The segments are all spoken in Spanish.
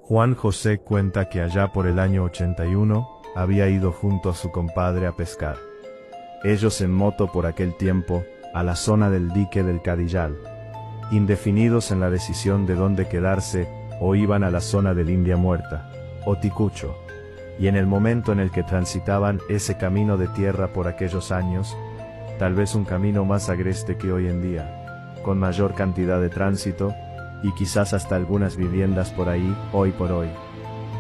Juan José cuenta que allá por el año 81, había ido junto a su compadre a pescar. Ellos en moto por aquel tiempo, a la zona del dique del Cadillal, indefinidos en la decisión de dónde quedarse, o iban a la zona del India Muerta, o Ticucho, y en el momento en el que transitaban ese camino de tierra por aquellos años, tal vez un camino más agreste que hoy en día, con mayor cantidad de tránsito, y quizás hasta algunas viviendas por ahí, hoy por hoy.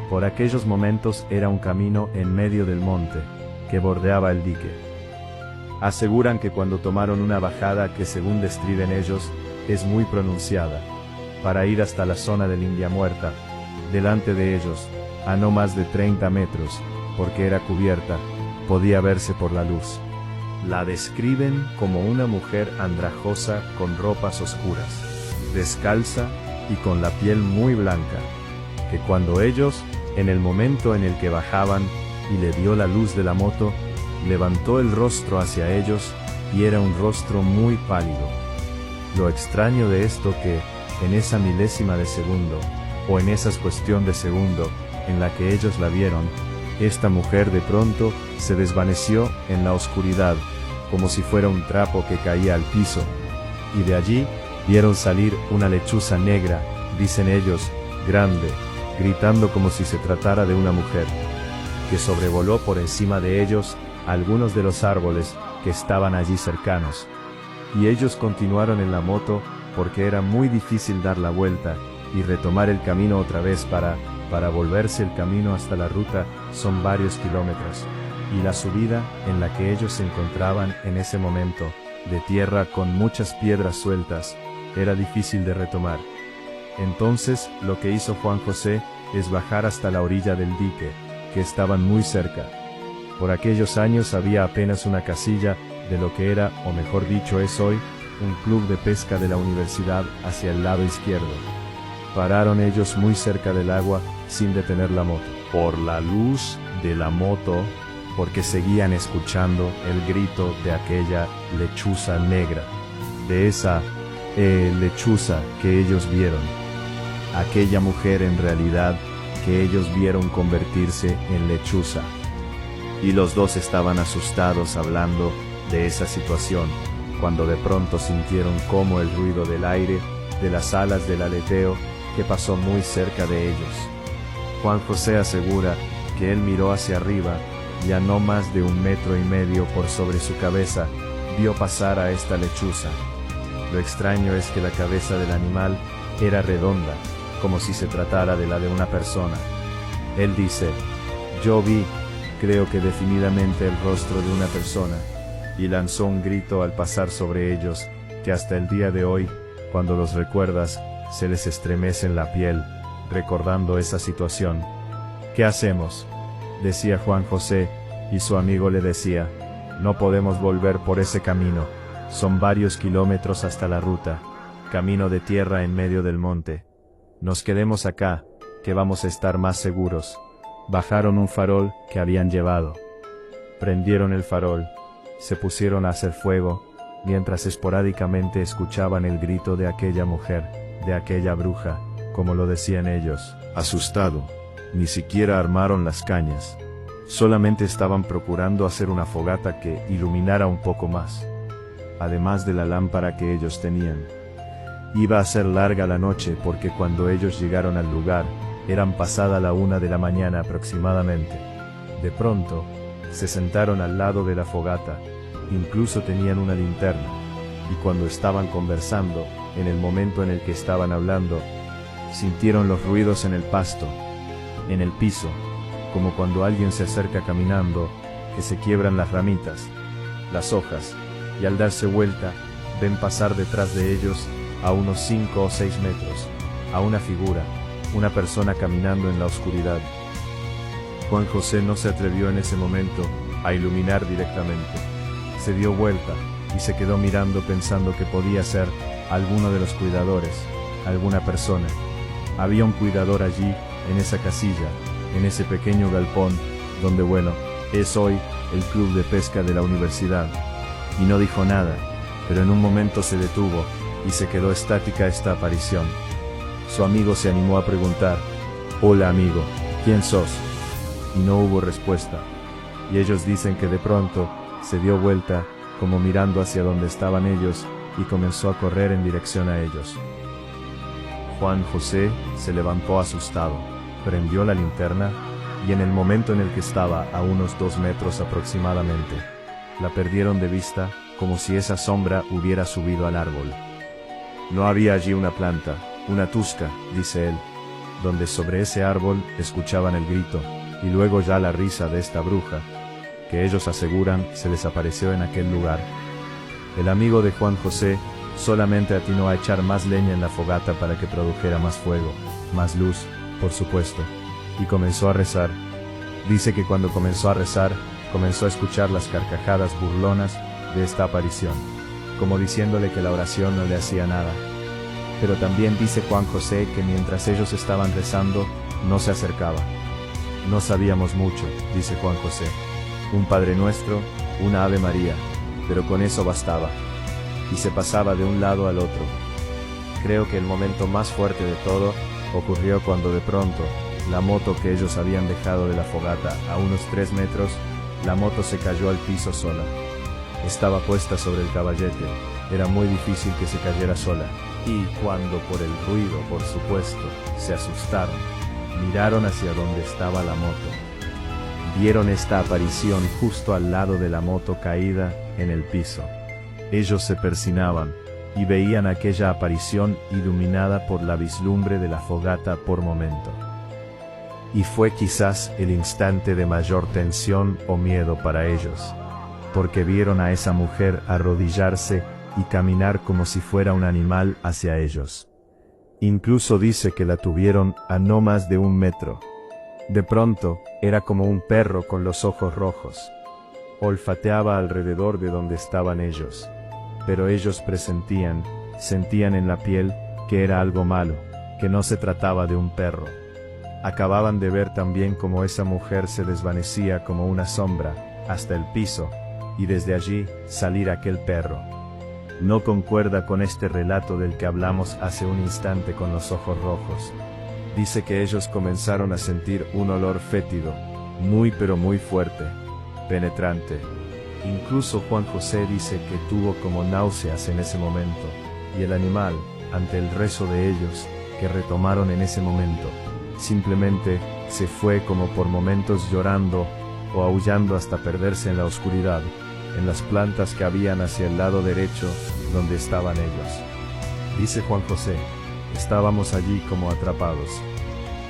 Por aquellos momentos era un camino en medio del monte, que bordeaba el dique. Aseguran que cuando tomaron una bajada que según describen ellos, es muy pronunciada, para ir hasta la zona del India Muerta, delante de ellos, a no más de 30 metros, porque era cubierta, podía verse por la luz. La describen como una mujer andrajosa con ropas oscuras, descalza y con la piel muy blanca, que cuando ellos, en el momento en el que bajaban, y le dio la luz de la moto, levantó el rostro hacia ellos, y era un rostro muy pálido. Lo extraño de esto que, en esa milésima de segundo, o en esa cuestión de segundo, en la que ellos la vieron, esta mujer de pronto, se desvaneció en la oscuridad, como si fuera un trapo que caía al piso, y de allí, vieron salir una lechuza negra, dicen ellos, grande, gritando como si se tratara de una mujer, que sobrevoló por encima de ellos, algunos de los árboles, que estaban allí cercanos. Y ellos continuaron en la moto, porque era muy difícil dar la vuelta, y retomar el camino otra vez para volverse el camino hasta la ruta, son varios kilómetros. Y la subida, en la que ellos se encontraban en ese momento, de tierra con muchas piedras sueltas, era difícil de retomar. Entonces, lo que hizo Juan José, es bajar hasta la orilla del dique, que estaban muy cerca. Por aquellos años había apenas una casilla, de lo que era, o mejor dicho es hoy, un club de pesca de la universidad hacia el lado izquierdo. Pararon ellos muy cerca del agua, sin detener la moto. Por la luz de la moto, porque seguían escuchando el grito de aquella lechuza negra, de esa lechuza que ellos vieron. Aquella mujer en realidad, que ellos vieron convertirse en lechuza. Y los dos estaban asustados hablando de esa situación, cuando de pronto sintieron como el ruido del aire, de las alas del aleteo, que pasó muy cerca de ellos. Juan José asegura que él miró hacia arriba, y a no más de 1,5 metros por sobre su cabeza, vio pasar a esta lechuza. Lo extraño es que la cabeza del animal era redonda, como si se tratara de la de una persona. Él dice, yo vi, creo que definidamente el rostro de una persona, y lanzó un grito al pasar sobre ellos, que hasta el día de hoy, cuando los recuerdas, se les estremece en la piel, recordando esa situación. ¿Qué hacemos?, decía Juan José, y su amigo le decía, no podemos volver por ese camino, son varios kilómetros hasta la ruta, camino de tierra en medio del monte. Nos quedemos acá, que vamos a estar más seguros. Bajaron un farol que habían llevado. Prendieron el farol, se pusieron a hacer fuego, mientras esporádicamente escuchaban el grito de aquella mujer, de aquella bruja, como lo decían ellos. Asustado, ni siquiera armaron las cañas. Solamente estaban procurando hacer una fogata que iluminara un poco más, además de la lámpara que ellos tenían. Iba a ser larga la noche porque cuando ellos llegaron al lugar, eran pasada la 1 de la mañana aproximadamente. De pronto, se sentaron al lado de la fogata, incluso tenían una linterna, y cuando estaban conversando, en el momento en el que estaban hablando, sintieron los ruidos en el pasto, en el piso, como cuando alguien se acerca caminando, que se quiebran las ramitas, las hojas, y al darse vuelta, ven pasar detrás de ellos, a unos 5 o 6 metros, a una figura, una persona caminando en la oscuridad. Juan José no se atrevió en ese momento a iluminar directamente. Se dio vuelta, y se quedó mirando pensando que podía ser alguno de los cuidadores, alguna persona. Había un cuidador allí, en esa casilla, en ese pequeño galpón, donde es hoy, el club de pesca de la universidad. Y no dijo nada, pero en un momento se detuvo, y se quedó estática esta aparición. Su amigo se animó a preguntar, Hola amigo, ¿quién sos? Y no hubo respuesta. Y ellos dicen que de pronto, se dio vuelta, como mirando hacia donde estaban ellos, y comenzó a correr en dirección a ellos. Juan José se levantó asustado, prendió la linterna, y en el momento en el que estaba a unos 2 metros aproximadamente, la perdieron de vista, como si esa sombra hubiera subido al árbol. No había allí una planta, una tusca, dice él, donde sobre ese árbol escuchaban el grito, y luego ya la risa de esta bruja, que ellos aseguran se les apareció en aquel lugar. El amigo de Juan José solamente atinó a echar más leña en la fogata para que produjera más fuego, más luz, por supuesto, y comenzó a rezar. Dice que cuando comenzó a rezar, comenzó a escuchar las carcajadas burlonas de esta aparición, como diciéndole que la oración no le hacía nada. Pero también dice Juan José que mientras ellos estaban rezando, no se acercaba. No sabíamos mucho, dice Juan José. Un Padre Nuestro, una Ave María, pero con eso bastaba. Y se pasaba de un lado al otro. Creo que el momento más fuerte de todo ocurrió cuando de pronto, la moto que ellos habían dejado de la fogata a unos 3 metros, la moto se cayó al piso sola. Estaba puesta sobre el caballete, era muy difícil que se cayera sola. Y cuando por el ruido, por supuesto, se asustaron, miraron hacia donde estaba la moto. Vieron esta aparición justo al lado de la moto caída en el piso. Ellos se persinaban, y veían aquella aparición iluminada por la vislumbre de la fogata por momento. Y fue quizás el instante de mayor tensión o miedo para ellos, porque vieron a esa mujer arrodillarse y caminar como si fuera un animal hacia ellos. Incluso dice que la tuvieron a no más de 1 metro. De pronto, era como un perro con los ojos rojos. Olfateaba alrededor de donde estaban ellos. Pero ellos presentían, sentían en la piel, que era algo malo, que no se trataba de un perro. Acababan de ver también cómo esa mujer se desvanecía como una sombra, hasta el piso, y desde allí, salir aquel perro. No concuerda con este relato del que hablamos hace un instante con los ojos rojos. Dice que ellos comenzaron a sentir un olor fétido, muy pero muy fuerte, penetrante. Incluso Juan José dice que tuvo como náuseas en ese momento, y el animal, ante el rezo de ellos, que retomaron en ese momento, simplemente se fue como por momentos llorando o aullando hasta perderse en la oscuridad, en las plantas que habían hacia el lado derecho, donde estaban ellos. Dice Juan José, estábamos allí como atrapados.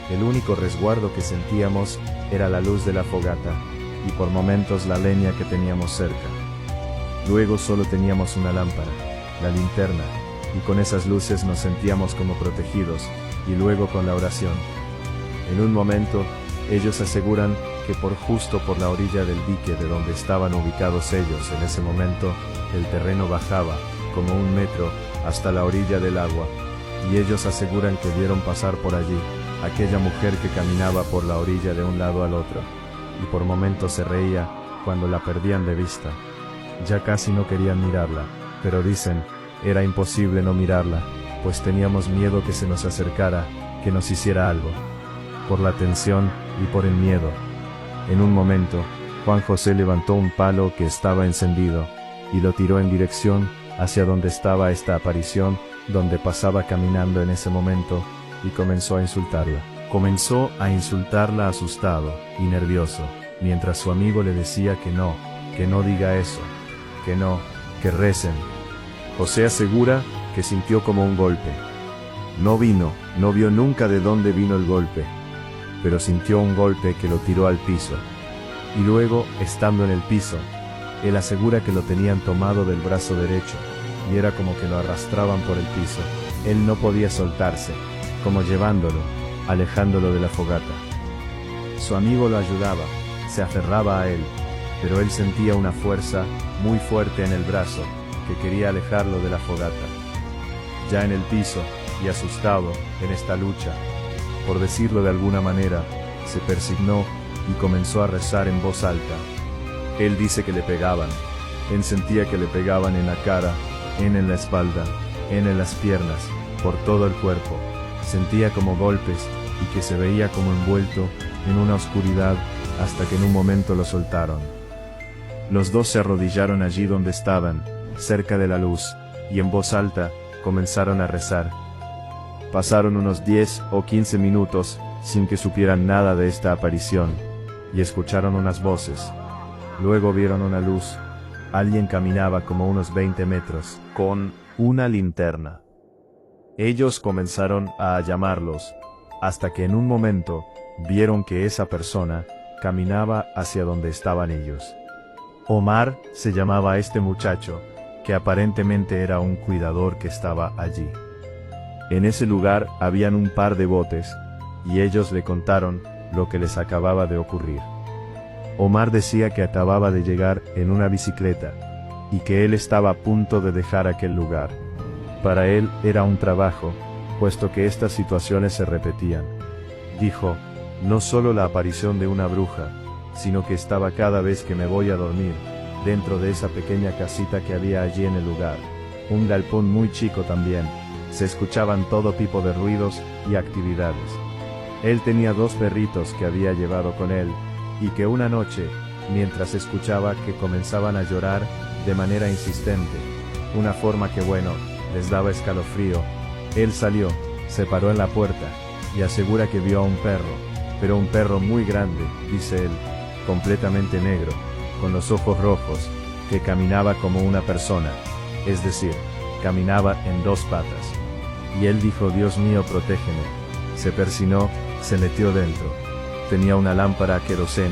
El único resguardo que sentíamos era la luz de la fogata, y por momentos la leña que teníamos cerca. Luego solo teníamos una lámpara, la linterna, y con esas luces nos sentíamos como protegidos, y luego con la oración. En un momento, ellos aseguran que justo por la orilla del dique de donde estaban ubicados ellos en ese momento, el terreno bajaba, como 1 metro, hasta la orilla del agua, y ellos aseguran que vieron pasar por allí, aquella mujer que caminaba por la orilla de un lado al otro, y por momentos se reía, cuando la perdían de vista. Ya casi no querían mirarla, pero dicen, era imposible no mirarla, pues teníamos miedo que se nos acercara, que nos hiciera algo. Por la tensión, y por el miedo. En un momento, Juan José levantó un palo que estaba encendido, y lo tiró en dirección, hacia donde estaba esta aparición, donde pasaba caminando en ese momento, y comenzó a insultarla. Comenzó a insultarla asustado y nervioso, mientras su amigo le decía que no diga eso, que no, que recen. José asegura que sintió como un golpe. No vio nunca de dónde vino el golpe, pero sintió un golpe que lo tiró al piso. Y luego, estando en el piso, él asegura que lo tenían tomado del brazo derecho, y era como que lo arrastraban por el piso. Él no podía soltarse, como llevándolo, alejándolo de la fogata. Su amigo lo ayudaba, se aferraba a él, pero él sentía una fuerza muy fuerte en el brazo, que quería alejarlo de la fogata. Ya en el piso, y asustado, en esta lucha, por decirlo de alguna manera, se persignó, y comenzó a rezar en voz alta. Él dice que le pegaban. Él sentía que le pegaban en la cara, en la espalda, en las piernas, por todo el cuerpo. Sentía como golpes, y que se veía como envuelto en una oscuridad hasta que en un momento lo soltaron. Los dos se arrodillaron allí donde estaban, cerca de la luz, y en voz alta comenzaron a rezar. Pasaron unos 10 o 15 minutos sin que supieran nada de esta aparición, y escucharon unas voces. Luego vieron una luz. Alguien caminaba como unos 20 metros, con una linterna. Ellos comenzaron a llamarlos, hasta que en un momento vieron que esa persona caminaba hacia donde estaban ellos. Omar se llamaba este muchacho, que aparentemente era un cuidador que estaba allí. En ese lugar habían un par de botes, y ellos le contaron lo que les acababa de ocurrir. Omar decía que acababa de llegar en una bicicleta, y que él estaba a punto de dejar aquel lugar. Para él era un trabajo, puesto que estas situaciones se repetían. Dijo, no solo la aparición de una bruja, sino que estaba cada vez que me voy a dormir, dentro de esa pequeña casita que había allí en el lugar. Un galpón muy chico también, se escuchaban todo tipo de ruidos y actividades. Él tenía 2 perritos que había llevado con él, y que una noche, mientras escuchaba que comenzaban a llorar de manera insistente, una forma que les daba escalofrío, él salió, se paró en la puerta, y asegura que vio a un perro, pero un perro muy grande, dice él, completamente negro, con los ojos rojos, que caminaba como una persona, es decir, caminaba en 2 patas. Y él dijo, Dios mío, protégeme. Se persinó, se metió dentro. Tenía una lámpara a querosén,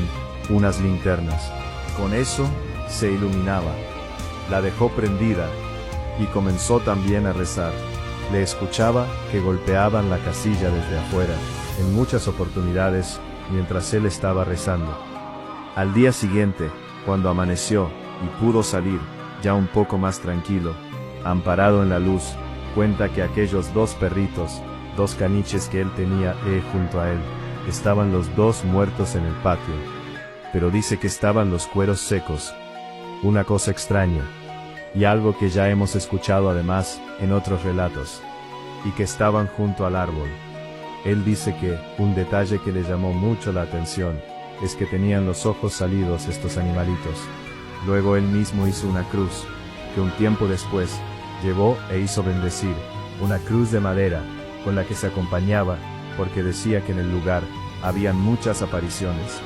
unas linternas. Con eso, se iluminaba. La dejó prendida, y comenzó también a rezar. Le escuchaba que golpeaban la casilla desde afuera, en muchas oportunidades, mientras él estaba rezando. Al día siguiente, cuando amaneció, y pudo salir, ya un poco más tranquilo, amparado en la luz, cuenta que aquellos 2 perritos, 2 caniches que él tenía junto a él, estaban los 2 muertos en el patio. Pero dice que estaban los cueros secos. Una cosa extraña. Y algo que ya hemos escuchado además en otros relatos. Y que estaban junto al árbol. Él dice que un detalle que le llamó mucho la atención es que tenían los ojos salidos estos animalitos. Luego él mismo hizo una cruz, que un tiempo después llevó e hizo bendecir, una cruz de madera, con la que se acompañaba, porque decía que en el lugar habían muchas apariciones,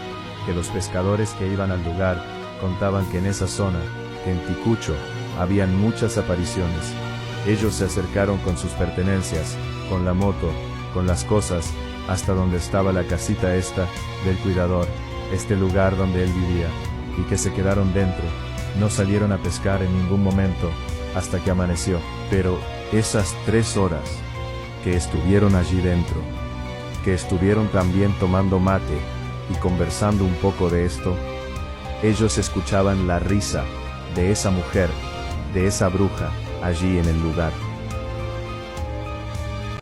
que los pescadores que iban al lugar contaban que en esa zona, en Ticucho, habían muchas apariciones. Ellos se acercaron con sus pertenencias, con la moto, con las cosas, hasta donde estaba la casita esta, del cuidador, este lugar donde él vivía, y que se quedaron dentro, no salieron a pescar en ningún momento, hasta que amaneció. Pero, esas 3 horas, que estuvieron allí dentro, que estuvieron también tomando mate, y conversando un poco de esto, ellos escuchaban la risa, de esa mujer, de esa bruja, allí en el lugar.